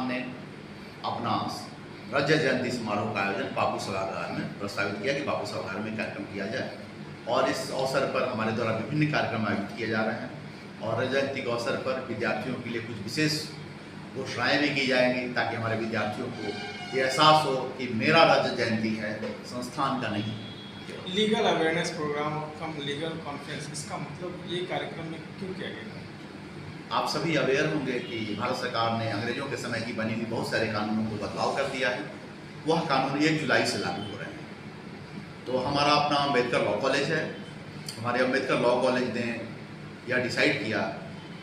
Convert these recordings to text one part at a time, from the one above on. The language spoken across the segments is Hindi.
संस्थान ने अपना रजत जयंती समारोह का आयोजन बापू सभागार में प्रस्तावित किया कि बापू सभागार में कार्यक्रम किया जाए, और इस अवसर पर हमारे द्वारा विभिन्न कार्यक्रम आयोजित किए जा रहे हैं। और रजत जयंती के अवसर पर विद्यार्थियों के लिए कुछ विशेष घोषणाएँ भी की जाएंगी, ताकि हमारे विद्यार्थियों को ये एहसास हो कि मेरा रजत जयंती है, संस्थान का नहीं। लीगल अवेयरनेस प्रोग्राम कम लीगल कॉन्फ्रेंस, इसका मतलब ये कार्यक्रम में क्यों किया गया? आप सभी अवेयर होंगे कि भारत सरकार ने अंग्रेजों के समय की बनी हुई बहुत सारे कानूनों को बदलाव कर दिया है। वह कानून 1 जुलाई से लागू हो रहे हैं। तो हमारा अपना अम्बेडकर लॉ कॉलेज है। हमारे अम्बेडकर लॉ कॉलेज ने यह डिसाइड किया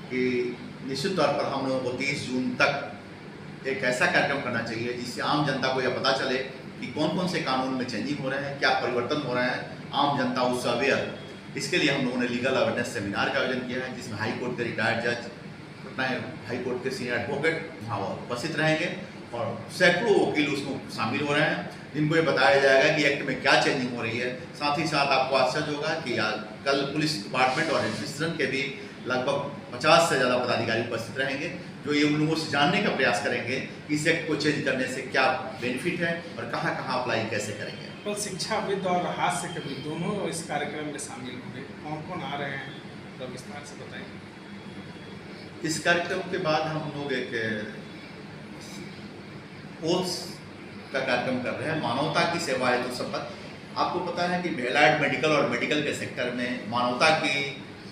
कि निश्चित तौर पर हम लोगों को 30 जून तक एक ऐसा कार्यक्रम करना चाहिए जिससे आम जनता को यह पता चले कि कौन कौन से कानून में चेंजिंग हो रहे हैं, क्या परिवर्तन हो रहे हैं, आम जनता उससे अवेयर। इसके लिए हम लोगों ने लीगल अवेयरनेस सेमिनार का आयोजन किया है, जिसमें हाई कोर्ट के रिटायर्ड जज, पटना हाई कोर्ट के सीनियर एडवोकेट वहाँ उपस्थित रहेंगे और सैकड़ों वकील उसमें शामिल हो रहे हैं, जिनको ये बताया जाएगा कि एक्ट में क्या चेंजिंग हो रही है। साथ ही साथ आपको आश्चर्य होगा कि कल पुलिस डिपार्टमेंट और एडमिनिस्ट्रेशन के भी लगभग 50 से ज़्यादा पदाधिकारी उपस्थित रहेंगे, जो ये उन लोगों से जानने का प्रयास करेंगे कि इस एक्ट को चेंज करने से क्या बेनिफिट है और कहाँ कहाँ अप्लाई कैसे करेंगे। तो शिक्षाविद और हास्य कवि दोनों इस कार्यक्रम में शामिल होंगे। कौन कौन आ रहे हैं, तो विस्तार से बताएंगे। इस कार्यक्रम के बाद हम लोग एक ओथ्स का कार्यक्रम कर रहे हैं, मानवता की सेवा है तो शपथ। आपको पता है कि एलाइड मेडिकल और मेडिकल के सेक्टर में मानवता की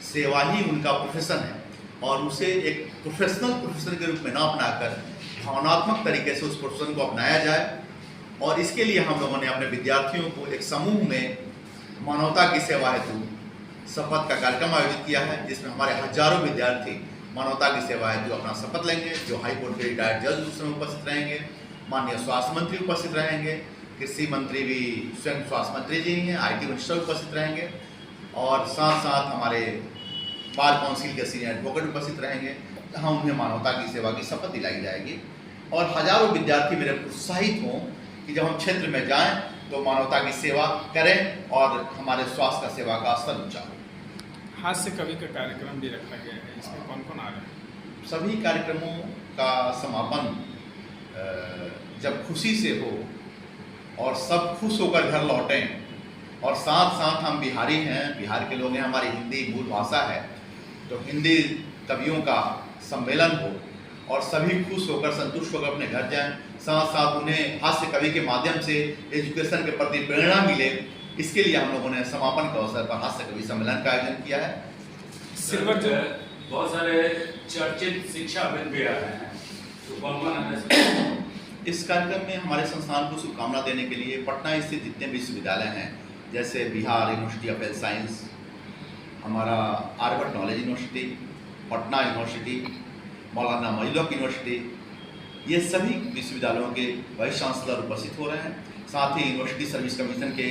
सेवा ही उनका प्रोफेशन है, और उसे एक प्रोफेशन के रूप में ना अपनाकर भावनात्मक तरीके से उस प्रोफेशन को अपनाया जाए। और इसके लिए हम लोगों ने अपने विद्यार्थियों को एक समूह में मानवता की सेवा हेतु शपथ का कार्यक्रम आयोजित किया है, जिसमें हमारे हजारों विद्यार्थी मानवता की सेवा हेतु अपना शपथ लेंगे। जो हाई कोर्ट के रिटायर्ड जज उसमें उपस्थित रहेंगे, माननीय स्वास्थ्य मंत्री उपस्थित रहेंगे, कृषि मंत्री भी स्वयं स्वास्थ्य मंत्री जी हैं, IT मिनिस्टर उपस्थित रहेंगे, और साथ साथ हमारे बार काउंसिल के सीनियर एडवोकेट उपस्थित रहेंगे, जहाँ उन्हें मानवता की सेवा की शपथ दिलाई जाएगी। और हजारों विद्यार्थी मेरे प्रोत्साहित हों कि जब हम क्षेत्र में जाएं तो मानवता की सेवा करें और हमारे स्वास्थ्य का सेवा का स्तर ऊंचा हो। हास्य कवि का कार्यक्रम भी रखा गया है, इसमें कौन कौन आ रहे हैं? सभी कार्यक्रमों का समापन जब खुशी से हो और सब खुश होकर घर लौटें, और साथ साथ हम बिहारी हैं, बिहार के लोग हैं, हमारी हिंदी मूल भाषा है, तो हिंदी कवियों का सम्मेलन हो और सभी खुश होकर संतुष्ट होकर अपने घर जाएं। साथ साथ उन्हें हास्य कवि के माध्यम से एजुकेशन के प्रति प्रेरणा मिले, इसके लिए हम लोगों ने समापन के अवसर पर हास्य कवि सम्मेलन का आयोजन किया है। सिल्वर जो बहुत सारे चर्चित शिक्षाविद भी आ रहे हैं, तो कौन इस कार्यक्रम में हमारे संस्थान को शुभकामना देने के लिए पटना स्थित जितने विश्वविद्यालय हैं, जैसे Bihar university of health science, हमारा Aryabhatta knowledge university, Patna university, Maulana Maulvi university, ये सभी विश्वविद्यालयों के वाइस चांसलर उपस्थित हो रहे हैं। साथ ही यूनिवर्सिटी सर्विस कमीशन के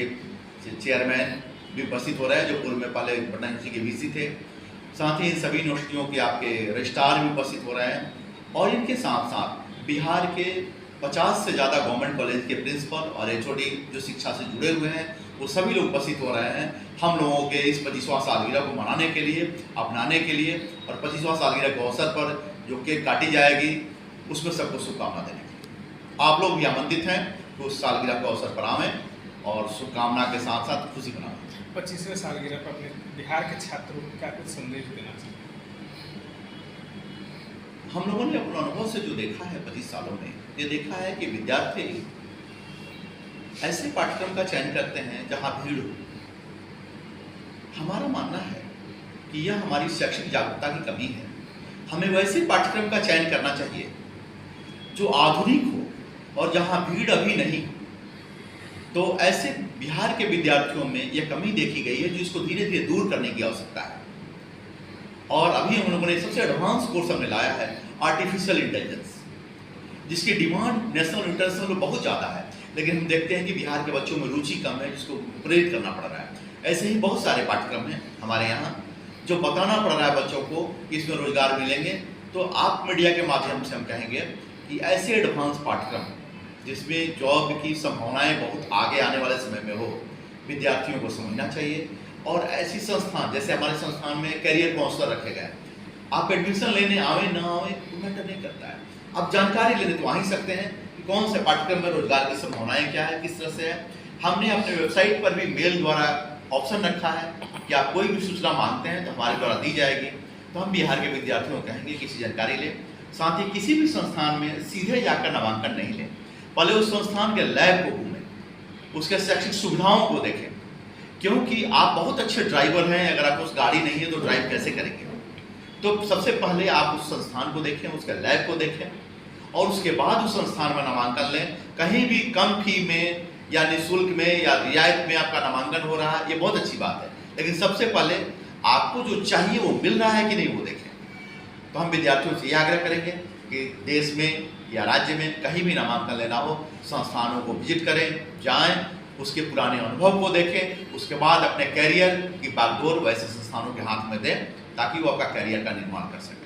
चेयरमैन भी उपस्थित हो रहे हैं, जो पूर्व में पहले पटना यूनिवर्सिटी के VC थे। साथ ही इन सभी यूनिवर्सिटियों के आपके रजिस्ट्रार भी उपस्थित हो रहे हैं, और इनके साथ साथ बिहार के 50 से ज़्यादा गवर्नमेंट कॉलेज के प्रिंसिपल और HOD जो शिक्षा से जुड़े हुए हैं, वो सभी लोग उपस्थित हो रहे हैं हम लोगों के इस 25वां सालगिरह को मनाने के लिए, अपनाने के लिए, और 25वां सालगिरह के अवसर पर जो केक काटी जाएगी उसमें सबको शुभकामना देने के लिए आप लोग भी आमंत्रित हैं कि उस सालगिरह के अवसर पर आवें और शुभकामना के साथ साथ खुशी मनाएं। 25वें सालगिरह पर अपने बिहार के छात्रों को क्या कुछ संदेश देना चाहिए? हम लोगों ने अपने अनुभव से जो देखा है 25 सालों में, ये देखा है कि विद्यार्थी ऐसे पाठ्यक्रम का चयन करते हैं जहाँ भीड़ हो। हमारा मानना है कि यह हमारी शैक्षिक जागरूकता की कमी है। हमें वैसे पाठ्यक्रम का चयन करना चाहिए जो आधुनिक हो और जहाँ भीड़ अभी नहीं हो। तो ऐसे बिहार के विद्यार्थियों में यह कमी देखी गई है, जो इसको धीरे धीरे दूर करने की आवश्यकता है। और अभी हम लोगों ने सबसे एडवांस कोर्स हमने लाया है आर्टिफिशियल इंटेलिजेंस, जिसकी डिमांड नेशनल इंटरनेशनल में बहुत ज़्यादा है, लेकिन हम देखते हैं कि बिहार के बच्चों में रुचि कम है, जिसको प्रेरित करना पड़ रहा है। ऐसे ही बहुत सारे पाठ्यक्रम हैं हमारे यहाँ जो बताना पड़ रहा है बच्चों को कि इसमें रोजगार मिलेंगे। तो आप मीडिया के माध्यम से हम कहेंगे कि ऐसे एडवांस पाठ्यक्रम जिसमें जॉब की संभावनाएं बहुत आगे आने वाले समय में हो, विद्यार्थियों को समझना चाहिए। और ऐसी संस्थान जैसे हमारे संस्थान में कैरियर काउंसलर रखे गए, आप एडमिशन लेने आवे ना आवे मैटर नहीं करता है। अब जानकारी लेने तो आ ही सकते हैं कि कौन से पाठ्यक्रम में रोजगार की संभावनाएं क्या है, किस तरह से है। हमने अपने वेबसाइट पर भी मेल द्वारा ऑप्शन रखा है कि आप कोई भी सूचना मांगते हैं तो हमारे द्वारा दी जाएगी। तो हम बिहार के विद्यार्थियों को कहेंगे कि इसकी जानकारी लें। साथ ही किसी भी संस्थान में सीधे जाकर नामांकन नहीं लें, पहले उस संस्थान के लैब को घूमें, उसके शैक्षिक सुविधाओं को देखें, क्योंकि आप बहुत अच्छे ड्राइवर हैं, अगर आपको उस गाड़ी नहीं है तो ड्राइव कैसे करेंगे। तो सबसे पहले आप उस संस्थान को देखें, उसके लैब को देखें और उसके बाद उस संस्थान में नामांकन लें। कहीं भी कम फी में या निःशुल्क में या रियायत में आपका नामांकन हो रहा है, ये बहुत अच्छी बात है, लेकिन सबसे पहले आपको जो चाहिए वो मिल रहा है कि नहीं वो देखें। तो हम विद्यार्थियों से ये आग्रह करेंगे कि देश में या राज्य में कहीं भी नामांकन लेना हो, संस्थानों को विजिट करें, जाएं, उसके पुराने अनुभव को देखें, उसके बाद अपने कैरियर की बागडोर वैसे संस्थानों के हाथ में दें ताकि वो आपका कैरियर का निर्माण कर सकें।